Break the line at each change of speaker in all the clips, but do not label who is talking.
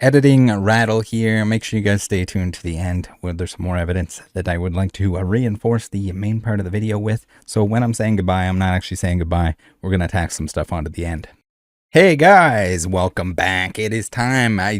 Editing Rattle here. Make sure you guys stay tuned to the end where there's some more evidence that I would like to reinforce the main part of the video with. So when I'm saying goodbye, I'm not actually saying goodbye. We're going to tack some stuff onto the end. Hey guys, welcome back. It is time. I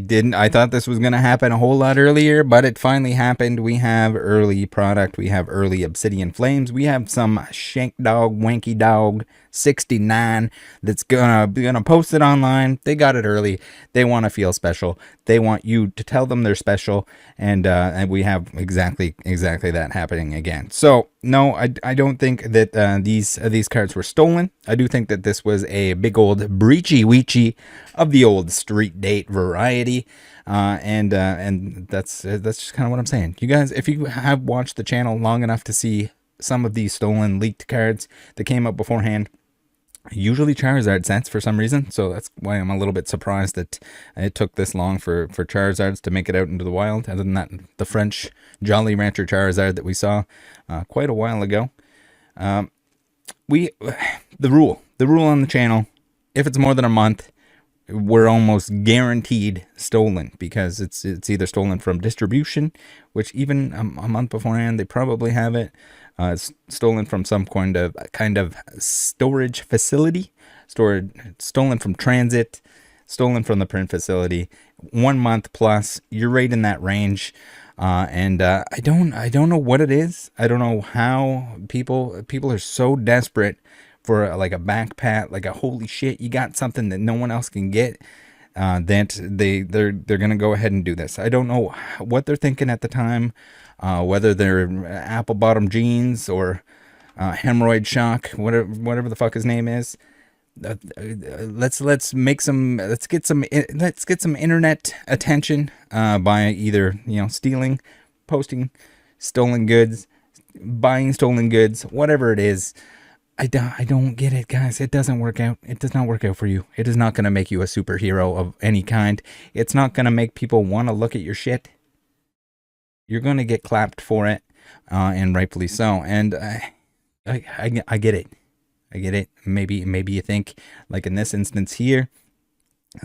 thought this was going to happen a whole lot earlier, but it finally happened. We have early product. We have early Obsidian Flames. We have some Shank Dog, Wanky Dog 69 that's gonna post it online. They got it early. They want to feel special. They want you to tell them they're special, and we have exactly that happening again. So no, I don't think that these cards were stolen. I do think that this was a big old breachy weechy of the old street date variety. And that's just kind of what I'm saying. You guys, if you have watched the channel long enough to see some of these stolen leaked cards that came up beforehand, usually Charizard sets for some reason, so that's why I'm a little bit surprised that it took this long for Charizards to make it out into the wild. Other than that, the French Jolly Rancher Charizard that we saw quite a while ago. The rule on the channel, if it's more than a month, we're almost guaranteed stolen, because it's either stolen from distribution, which even a month beforehand they probably have it. It's stolen from some kind of storage facility, stolen from transit, stolen from the print facility. 1 month plus, you're right in that range. And I don't know what it is. I don't know how people are so desperate for like a back pat, like a holy shit, you got something that no one else can get. That they're gonna go ahead and do this. I don't know what they're thinking at the time, whether they're apple bottom jeans or hemorrhoid shock, whatever the fuck his name is. Let's get some internet attention by either stealing, posting stolen goods, buying stolen goods, whatever it is. I don't get it, guys. It doesn't work out. It does not work out for you. It is not going to make you a superhero of any kind. It's not going to make people want to look at your shit. You're going to get clapped for it, and rightfully so. And I get it. I get it. Maybe you think, like in this instance here,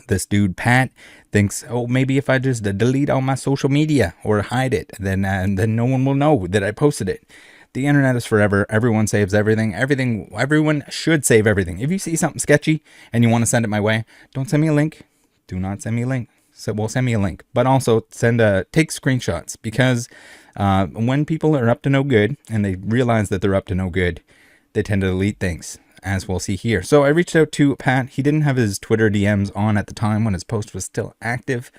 this dude Pat thinks, oh, maybe if I just delete all my social media or hide it, then no one will know that I posted it. The internet is forever. Everyone saves everything. Everyone should save everything. If you see something sketchy and you want to send it my way, don't send me a link. Do not send me a link. So, well, send me a link, but also take screenshots, because when people are up to no good and they realize that they're up to no good, they tend to delete things, as we'll see here. So I reached out to Pat. He didn't have his Twitter DMs on at the time when his post was still active.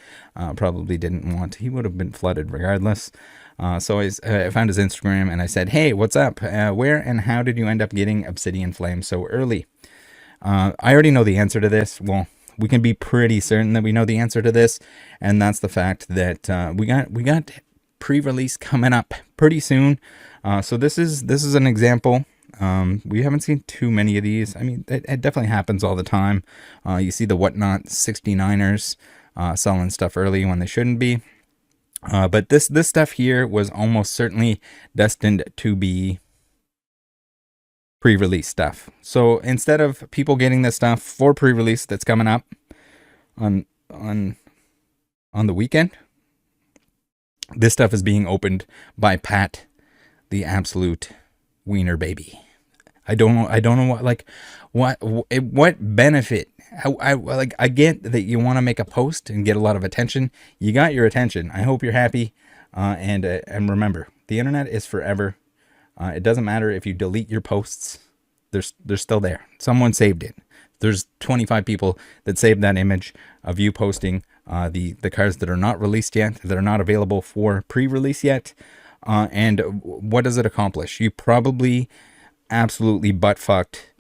Probably didn't want. He would have been flooded regardless. So I found his Instagram and I said, hey, what's up? Where and how did you end up getting Obsidian Flame so early? I already know the answer to this. Well, we can be pretty certain that we know the answer to this, and that's the fact that we got pre-release coming up pretty soon. So this is an example. We haven't seen too many of these. I mean, it definitely happens all the time. You see the whatnot 69ers selling stuff early when they shouldn't be. But this stuff here was almost certainly destined to be pre-release stuff. So instead of people getting this stuff for pre-release that's coming up on the weekend, this stuff is being opened by Pat, the absolute wiener baby. I don't know what benefit. I get that you want to make a post and get a lot of attention. You got your attention. I hope you're happy. And remember, the internet is forever. It doesn't matter if you delete your posts. They're still there. Someone saved it. There's 25 people that saved that image of you posting the cards that are not released yet, that are not available for pre-release yet. And what does it accomplish? You probably absolutely butt-fucked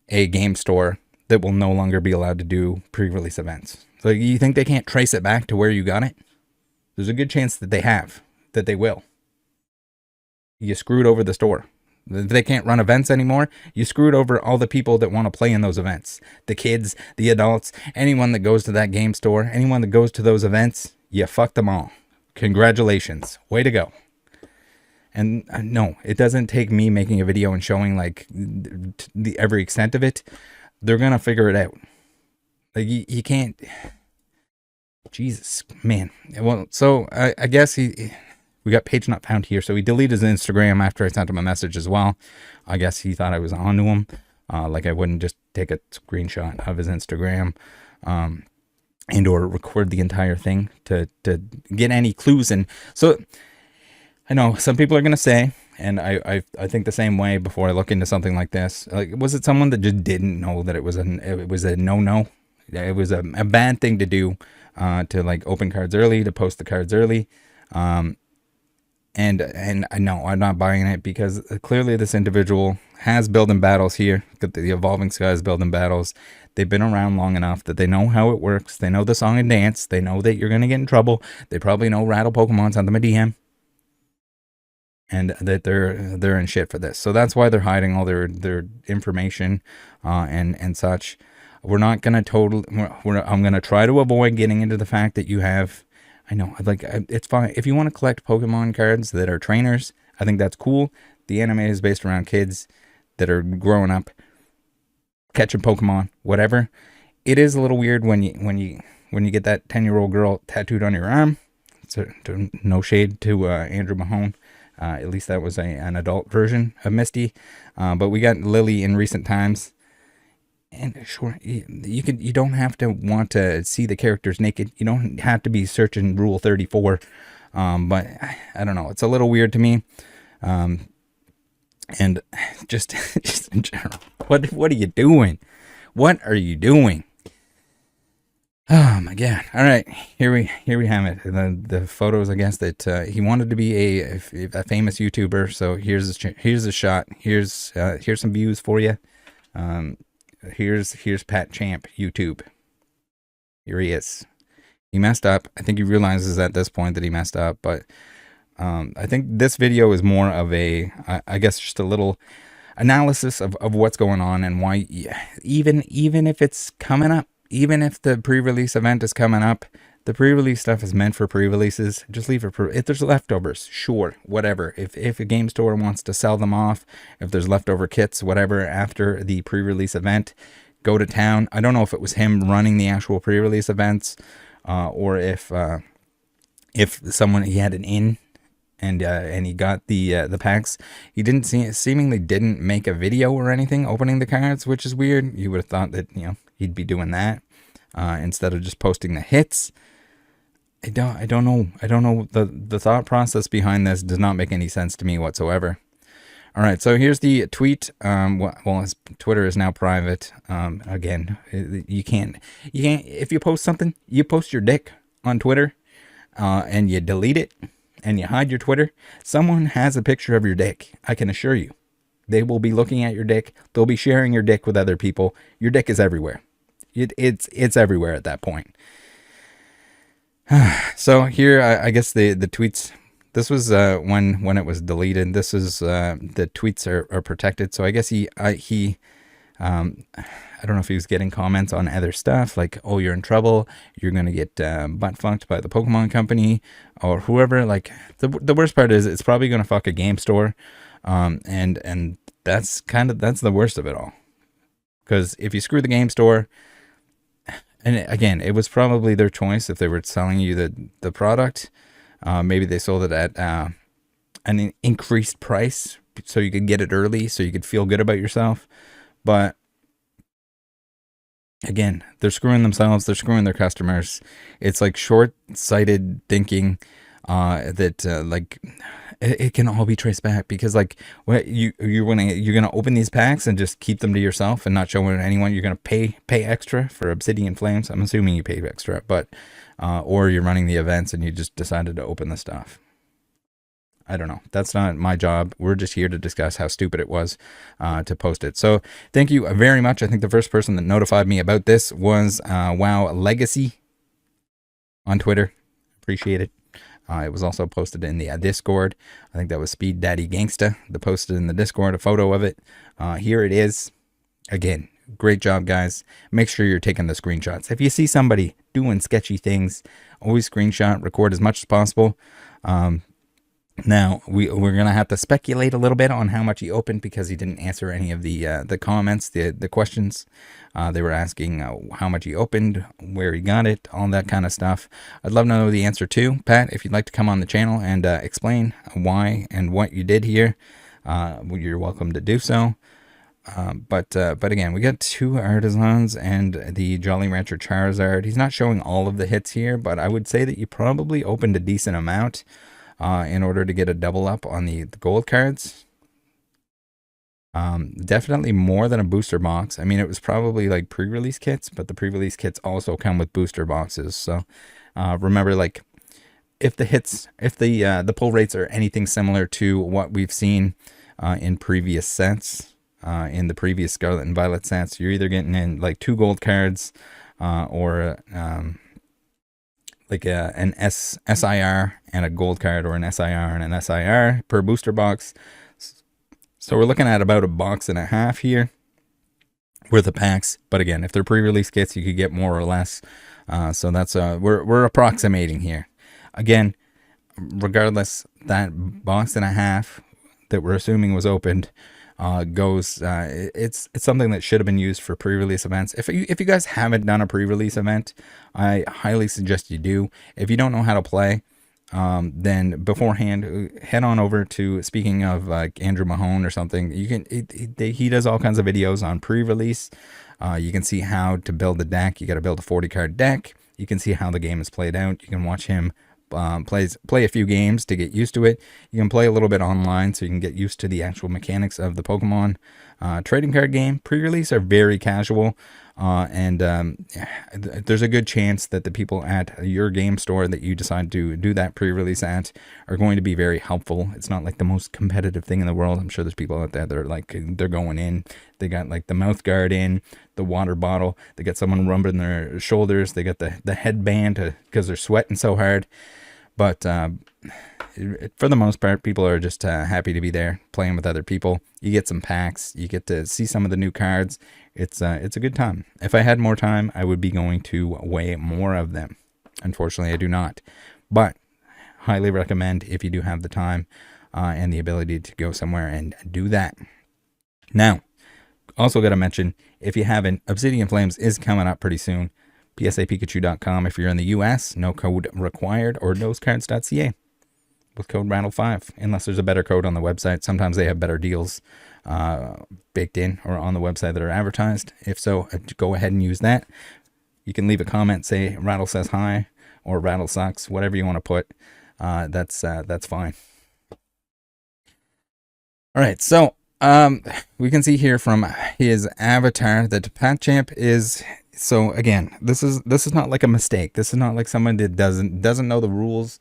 a game store that will no longer be allowed to do pre-release events. So you think they can't trace it back to where you got it? There's a good chance that they will. You screwed over the store. They can't run events anymore. You screwed over all the people that want to play in those events. The kids, the adults, anyone that goes to that game store, anyone that goes to those events, you fucked them all. Congratulations. Way to go. And no, it doesn't take me making a video and showing like every extent of it. They're going to figure it out. Like you can't. Jesus, man. Well, so I guess we got page not found here. So he deleted his Instagram after I sent him a message as well. I guess he thought I was onto him. Like I wouldn't just take a screenshot of his Instagram, and or record the entire thing to get any clues. And so I know some people are going to say, and I think the same way before I look into something like this, like, was it someone that just didn't know that it was a no-no? It was a bad thing to do, to like open cards early, to post the cards early. And I know I'm not buying it, because clearly this individual has building battles here. The Evolving Skies building battles. They've been around long enough that they know how it works. They know the song and dance. They know that you're going to get in trouble. They probably know Rattle Pokemon, send them a DM. And that they're in shit for this. So that's why they're hiding all their information, and such. We're not going to I'm going to try to avoid getting into the fact that you have, I know, like, it's fine. If you want to collect Pokemon cards that are trainers, I think that's cool. The anime is based around kids that are growing up, catching Pokemon, whatever. It is a little weird when you get that 10-year-old girl tattooed on your arm. So, no shade to Andrew Mahone. At least that was an adult version of Misty. But we got Lily in recent times. And sure, you don't have to want to see the characters naked. You don't have to be searching Rule 34. But I don't know. It's a little weird to me. And just in general, what are you doing? What are you doing? Oh my God! All right, here we have it. The photos, I guess, that he wanted to be a famous YouTuber. So here's a shot. Here's some views for you. Here's Patchamp YouTube. Here he is. He messed up. I think he realizes at this point that he messed up, but I think this video is more of a, I guess, just a little analysis of what's going on and why, even if it's coming up, even if the pre-release event is coming up, the pre-release stuff is meant for pre-releases. Just leave it for, if there's leftovers, sure, whatever. If a game store wants to sell them off, if there's leftover kits, whatever, after the pre-release event, go to town. I don't know if it was him running the actual pre-release events, or if someone, he had an in, and he got the packs. He seemingly didn't make a video or anything opening the cards, which is weird. You would have thought that, he'd be doing that instead of just posting the hits. I don't know. The thought process behind this does not make any sense to me whatsoever. All right, so here's the tweet. Well, his Twitter is now private. Again, you can't. If you post something, you post your dick on Twitter, and you delete it, and you hide your Twitter. Someone has a picture of your dick. I can assure you, they will be looking at your dick. They'll be sharing your dick with other people. Your dick is everywhere. It's everywhere at that point. So here, I guess the tweets. This was when it was deleted. This is the tweets are protected. So I guess he I don't know if he was getting comments on other stuff like, "Oh, you're in trouble. You're gonna get butt fucked by the Pokemon Company or whoever." Like the worst part is it's probably gonna fuck a game store, and that's the worst of it all. Because if you screw the game store, and again, it was probably their choice if they were selling you the product. Maybe they sold it at an increased price so you could get it early, so you could feel good about yourself. But again, they're screwing themselves. They're screwing their customers. It's like short-sighted thinking that like it can all be traced back, because like what you're gonna open these packs and just keep them to yourself and not show it to anyone. You're gonna pay extra for Obsidian Flames. I'm assuming you pay extra, but or you're running the events and you just decided to open the stuff. I don't know. That's not my job. We're just here to discuss how stupid it was to post it. So thank you very much. I think the first person that notified me about this was WoW Legacy on Twitter. Appreciate it. It was also posted in the Discord. I think that was Speed Daddy Gangsta that posted in the Discord a photo of it. Here it is. Again, great job, guys. Make sure you're taking the screenshots. If you see somebody doing sketchy things, always screenshot, record as much as possible. Now, we're going to have to speculate a little bit on how much he opened because he didn't answer any of the comments, the questions. They were asking how much he opened, where he got it, all that kind of stuff. I'd love to know the answer too. Pat, if you'd like to come on the channel and explain why and what you did here, you're welcome to do so. But again, we got 2 Artisans and the Jolly Rancher Charizard. He's not showing all of the hits here, but I would say that you probably opened a decent amount in order to get a double up on the gold cards. Definitely more than a booster box. I mean, it was probably like pre-release kits, but the pre-release kits also come with booster boxes. So remember, like, if the pull rates are anything similar to what we've seen in previous sets, in the previous Scarlet and Violet sets, you're either getting in like 2 gold cards or like an SIR and a gold card, or an SIR and an SIR per booster box. So we're looking at about a box and a half here worth of packs. But again, if they're pre-release kits, you could get more or less. So that's we're approximating here. Again, regardless, that box and a half that we're assuming was opened goes. It's something that should have been used for pre-release events. If you guys haven't done a pre-release event, I highly suggest you do. If you don't know how to play, then beforehand, head on over to, speaking of like Andrew Mahone or something, you can he does all kinds of videos on pre-release. You can see how to build the deck. You got to build a 40 card deck. You can see how the game is played out. You can watch him play a few games to get used to it. You can play a little bit online so you can get used to the actual mechanics of the Pokemon trading card game. Pre-release are very casual, and there's a good chance that the people at your game store that you decide to do that pre-release at are going to be very helpful. It's not like the most competitive thing in the world. I'm sure there's people out there that are like, they're going in, they got like the mouth guard in, the water bottle, they got someone rubbing their shoulders, they got the headband because they're sweating so hard. But for the most part, people are just happy to be there playing with other people. You get some packs. You get to see some of the new cards. It's a good time. If I had more time, I would be going to weigh more of them. Unfortunately, I do not. But highly recommend if you do have the time and the ability to go somewhere and do that. Now, also got to mention, if you haven't, Obsidian Flames is coming up pretty soon. PSAPikachu.com if you're in the US, no code required, or nosecards.ca with code RATTLE5, unless there's a better code on the website. Sometimes they have better deals baked in or on the website that are advertised. If so, go ahead and use that. You can leave a comment, say Rattle says hi or Rattle sucks, whatever you want to put. That's fine. All right, so we can see here from his avatar that Patchamp is. So again, this is not like a mistake. This is not like someone that doesn't know the rules,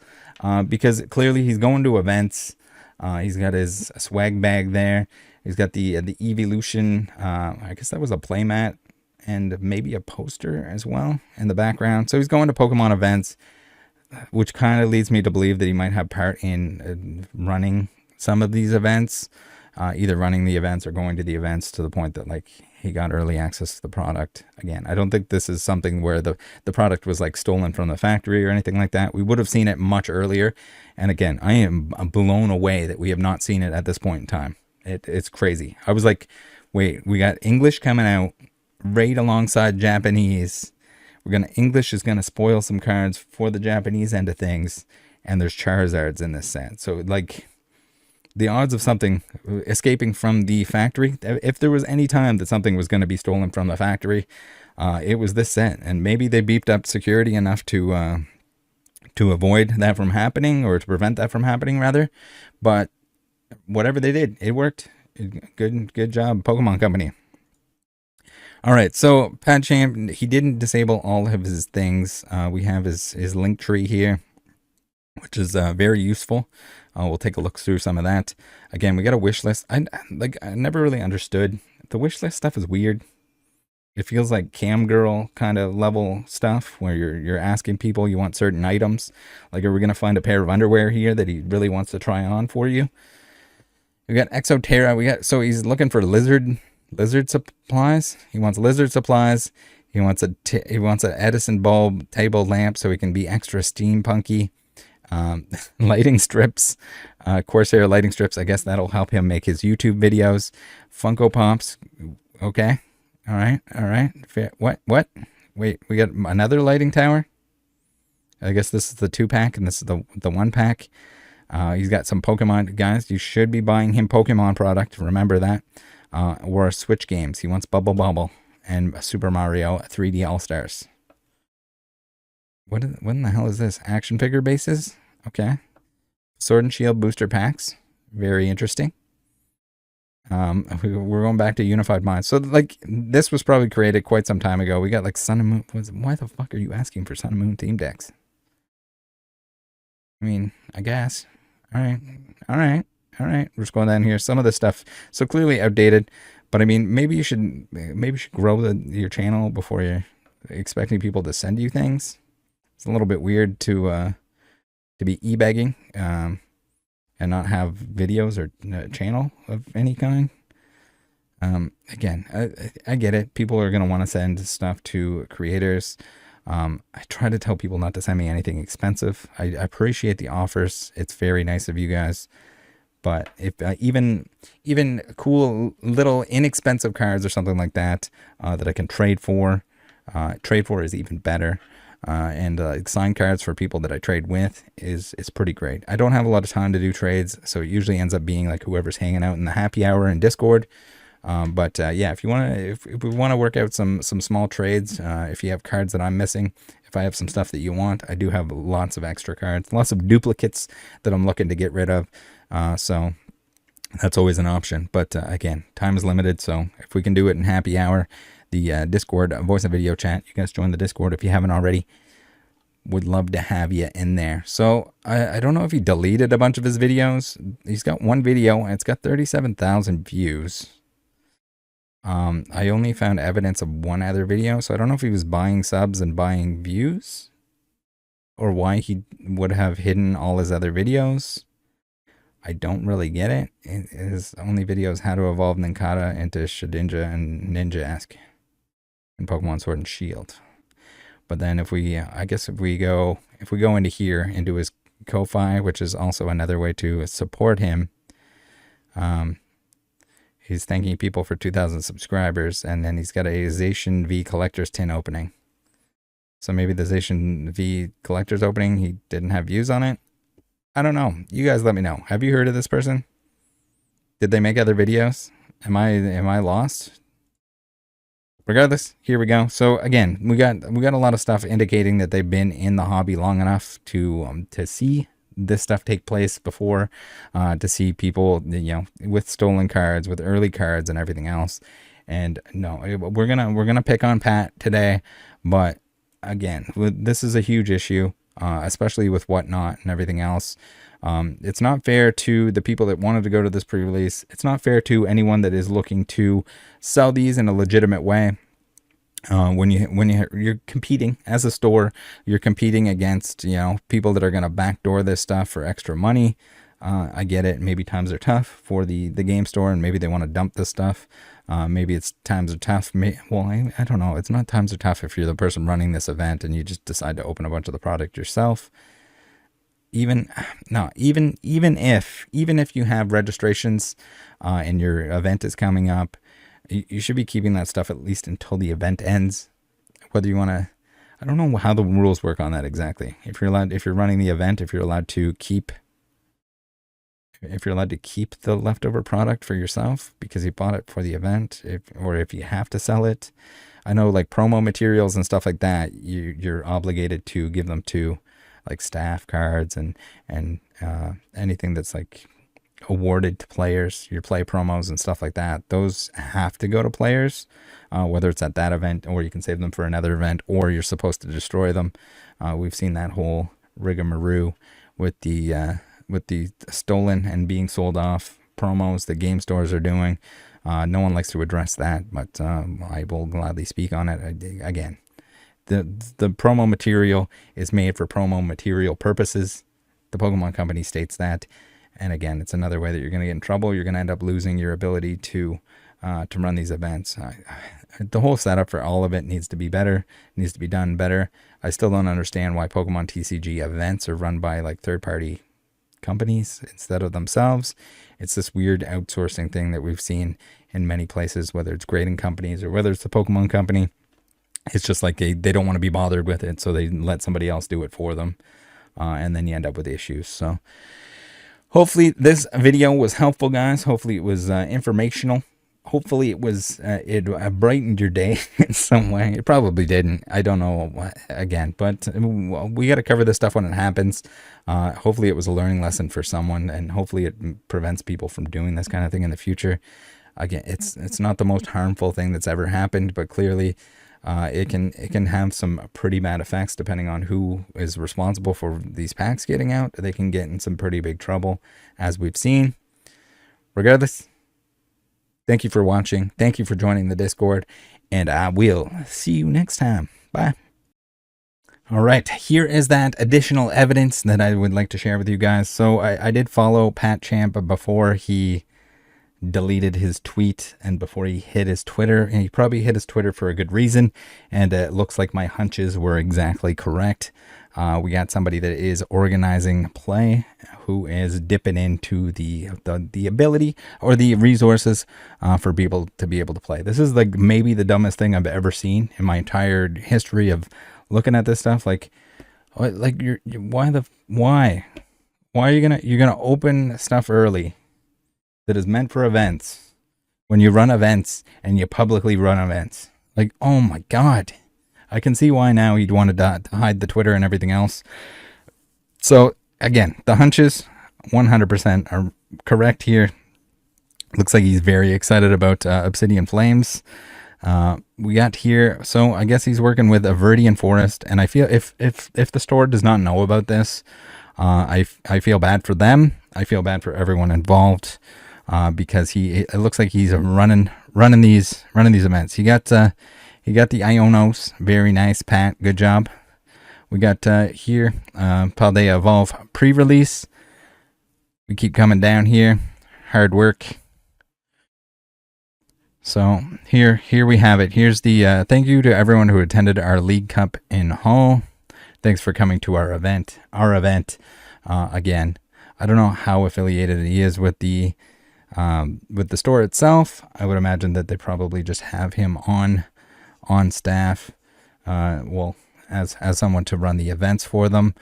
because clearly he's going to events. He's got his swag bag there. He's got the evolution. I guess that was a playmat and maybe a poster as well in the background. So he's going to Pokemon events, which kind of leads me to believe that he might have part in running some of these events, either running the events or going to the events to the point that like he got early access to the product. Again, I don't think this is something where the product was like stolen from the factory or anything like that. We would have seen it much earlier. And again, I am blown away that we have not seen it at this point in time. It's crazy. I was like, wait, we got English coming out right alongside Japanese. English is gonna spoil some cards for the Japanese end of things, and there's Charizards in this set. So like, the odds of something escaping from the factory, if there was any time that something was going to be stolen from the factory, it was this set. And maybe they beefed up security enough to avoid that from happening, or to prevent that from happening, rather. But whatever they did, it worked. Good job, Pokemon Company. All right, so Patchamp, he didn't disable all of his things. We have his link tree here, which is very useful. We'll take a look through some of that. Again, we got a wish list. I never really understood. The wish list stuff is weird. It feels like cam girl kind of level stuff where you're asking people you want certain items. Like, are we going to find a pair of underwear here that he really wants to try on for you? We got Exoterra. So he's looking for lizard supplies. He wants lizard supplies. He wants an Edison bulb table lamp so he can be extra steampunky. Lighting strips, Corsair lighting strips. I guess that'll help him make his YouTube videos. Funko Pops. Okay. All right. All right. What? Wait, we got another lighting tower? I guess this is the 2-pack and this is the 1-pack. He's got some Pokemon. Guys, you should be buying him Pokemon product. Remember that. Or Switch games. He wants Bubble Bobble and Super Mario 3D All-Stars. What in the hell is this? Action figure bases? Okay. Sword and Shield booster packs. Very interesting. We're going back to Unified Minds. So, like, this was probably created quite some time ago. We got, like, Sun and Moon. Why the fuck are you asking for Sun and Moon theme decks? I mean, I guess. All right. We're just going down here. Some of this stuff, so clearly outdated. But, I mean, maybe you should grow your channel before you're expecting people to send you things. It's a little bit weird to be e-begging. And not have videos or channel of any kind. Again, I get it. People are going to want to send stuff to creators. I try to tell people not to send me anything expensive. I appreciate the offers. It's very nice of you guys. But if even cool little inexpensive cards or something like that that I can trade for is even better. And sign cards for people that I trade with is pretty great. I don't have a lot of time to do trades, so it usually ends up being like whoever's hanging out in the happy hour in Discord. But yeah, if we want to work out some small trades, if you have cards that I'm missing, if I have some stuff that you want, I do have lots of extra cards, lots of duplicates that I'm looking to get rid of. So that's always an option. But again, time is limited, so if we can do it in happy hour. The Discord voice and video chat. You guys join the Discord if you haven't already. Would love to have you in there. So I don't know if he deleted a bunch of his videos. He's got one video and it's got 37,000 views. I only found evidence of one other video, so I don't know if he was buying subs and buying views, or why he would have hidden all his other videos. I don't really get it. His only video is how to evolve Nincada into Shedinja and Ninja-esque in Pokemon Sword and Shield. But then if we go into here, into his Ko-Fi, which is also another way to support him, he's thanking people for 2,000 subscribers, and then he's got a Zacian V Collector's Tin opening. So maybe the Zacian V Collector's opening, he didn't have views on it. I don't know. You guys let me know. Have you heard of this person? Did they make other videos? Am I lost? Regardless, here we go. So again, we got a lot of stuff indicating that they've been in the hobby long enough to see this stuff take place before, to see people, with stolen cards, with early cards and everything else. And no, we're gonna pick on Pat today, but again, this is a huge issue, especially with Whatnot and everything else. It's not fair to the people that wanted to go to this pre-release. It's not fair to anyone that is looking to sell these in a legitimate way. When you're competing as a store, you're competing against, people that are going to backdoor this stuff for extra money. I get it. Maybe times are tough for the game store, and maybe they want to dump this stuff. Maybe it's times are tough. I don't know. It's not times are tough if you're the person running this event and you just decide to open a bunch of the product yourself. Even if you have registrations and your event is coming up, you should be keeping that stuff at least until the event ends. Whether you want to, I don't know how the rules work on that exactly. If you're running the event, if you're allowed to keep the leftover product for yourself because you bought it for the event, or if you have to sell it. I know, like, promo materials and stuff like that, you're obligated to give them to, like, staff cards and anything that's like awarded to players, your play promos and stuff like that. Those have to go to players, whether it's at that event or you can save them for another event, or you're supposed to destroy them. We've seen that whole rigmarole with the stolen and being sold off promos that game stores are doing. No one likes to address that, but I will gladly speak on it. Again, the promo material is made for promo material purposes. The Pokemon Company states that. And again, it's another way that you're going to get in trouble. You're going to end up losing your ability to run these events. The whole setup for all of it needs to be better, needs to be done better. I still don't understand why Pokemon TCG events are run by, like, third-party companies instead of themselves. It's this weird outsourcing thing that we've seen in many places, whether it's grading companies or whether it's the Pokemon company. It's just like they don't want to be bothered with it, so they let somebody else do it for them. And then you end up with issues. So hopefully this video was helpful, guys. Hopefully it was informational. Hopefully it was it brightened your day in some way. It probably didn't. I don't know, again, but we got to cover this stuff when it happens. Hopefully it was a learning lesson for someone, and hopefully it prevents people from doing this kind of thing in the future. Again, it's not the most harmful thing that's ever happened, but clearly it can have some pretty bad effects depending on who is responsible for these packs getting out. They can get in some pretty big trouble, as we've seen. Regardless, thank you for watching. Thank you for joining the Discord, and I will see you next time. Bye. All right, here is that additional evidence that I would like to share with you guys. So I did follow Patchamp before he deleted his tweet and before he hit his Twitter, and he probably hit his Twitter for a good reason, and it looks like my hunches were exactly correct. We got somebody that is organizing play, who is dipping into the ability or the resources for people to be able to play. This is like maybe the dumbest thing I've ever seen in my entire history of looking at this stuff. Like why are you gonna open stuff early that is meant for events when you run events and you publicly run events? Like, oh my God. I can see why now you'd want to hide the Twitter and everything else. So again, the hunches 100% are correct here. Looks like he's very excited about Obsidian Flames. We got here, so I guess he's working with a Viridian Forest, and I feel if the store does not know about this, I feel bad for them. I feel bad for everyone involved. Because it looks like he's running these events. He got the Ionos, very nice, Pat, good job. We got here Paldea Evolve pre-release. We keep coming down here, hard work. So here we have it. Here's the thank you to everyone who attended our League Cup in Hull. Thanks for coming to our event. Again, I don't know how affiliated he is with the store itself. I would imagine that they probably just have him on staff, well, as someone to run the events for them.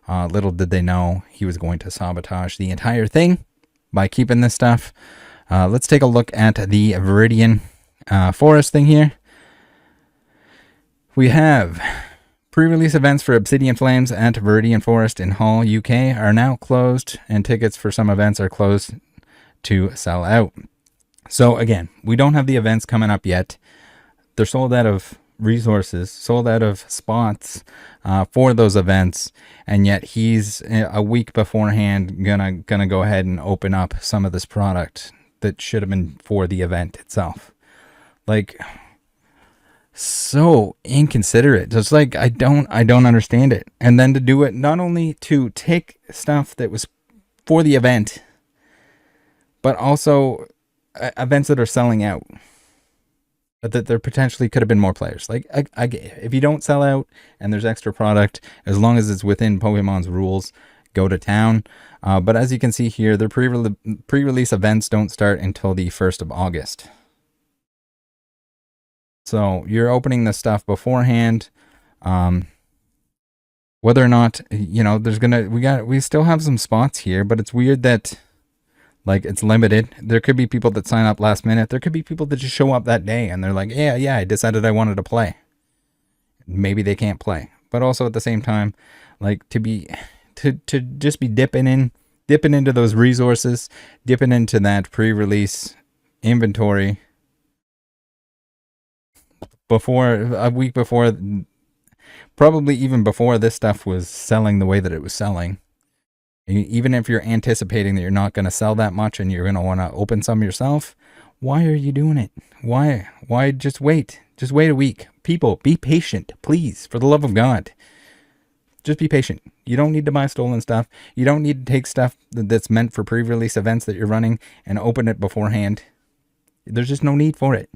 Little did they know he was going to sabotage the entire thing by keeping this stuff. Let's take a look at the Viridian Forest thing here. We have pre-release events for Obsidian Flames at Viridian Forest in Hull, UK are now closed, and tickets for some events are closed to sell out. So again, we don't have the events coming up yet. They're sold out of resources, sold out of spots for those events, and yet he's a week beforehand gonna go ahead and open up some of this product that should have been for the event itself. Like, so inconsiderate. Just like I don't understand it. And then to do it, not only to take stuff that was for the event, but also events that are selling out, but that there potentially could have been more players. Like, if you don't sell out and there's extra product, as long as it's within Pokemon's rules, go to town. But as you can see here, their pre-release events don't start until the 1st of August. So you're opening the stuff beforehand. Whether or not, we still have some spots here, but it's weird that, like, it's limited. There could be people that sign up last minute. There could be people that just show up that day and they're like, yeah, I decided I wanted to play. Maybe they can't play. But also at the same time, like, to just be dipping into those resources, dipping into that pre-release inventory a week before, probably even before this stuff was selling the way that it was selling. Even if you're anticipating that you're not going to sell that much and you're going to want to open some yourself, why are you doing it? Why just wait? Just wait a week. People, be patient, please, for the love of God. Just be patient. You don't need to buy stolen stuff. You don't need to take stuff that's meant for pre-release events that you're running and open it beforehand. There's just no need for it.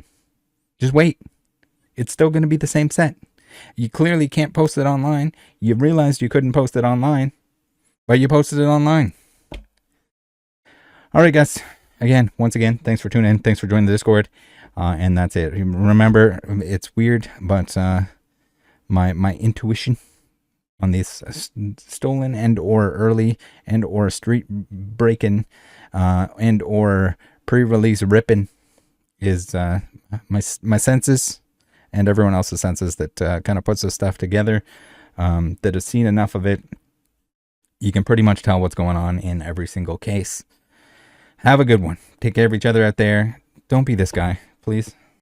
Just wait. It's still going to be the same set. You clearly can't post it online. You realized you couldn't post it online, but you posted it online. All right, guys. Once again, thanks for tuning in. Thanks for joining the Discord. And that's it. Remember, it's weird, but my intuition on these stolen and or early and or street breaking and or pre-release ripping is my senses and everyone else's senses that kind of puts this stuff together, that has seen enough of it. You can pretty much tell what's going on in every single case. Have a good one. Take care of each other out there. Don't be this guy, please.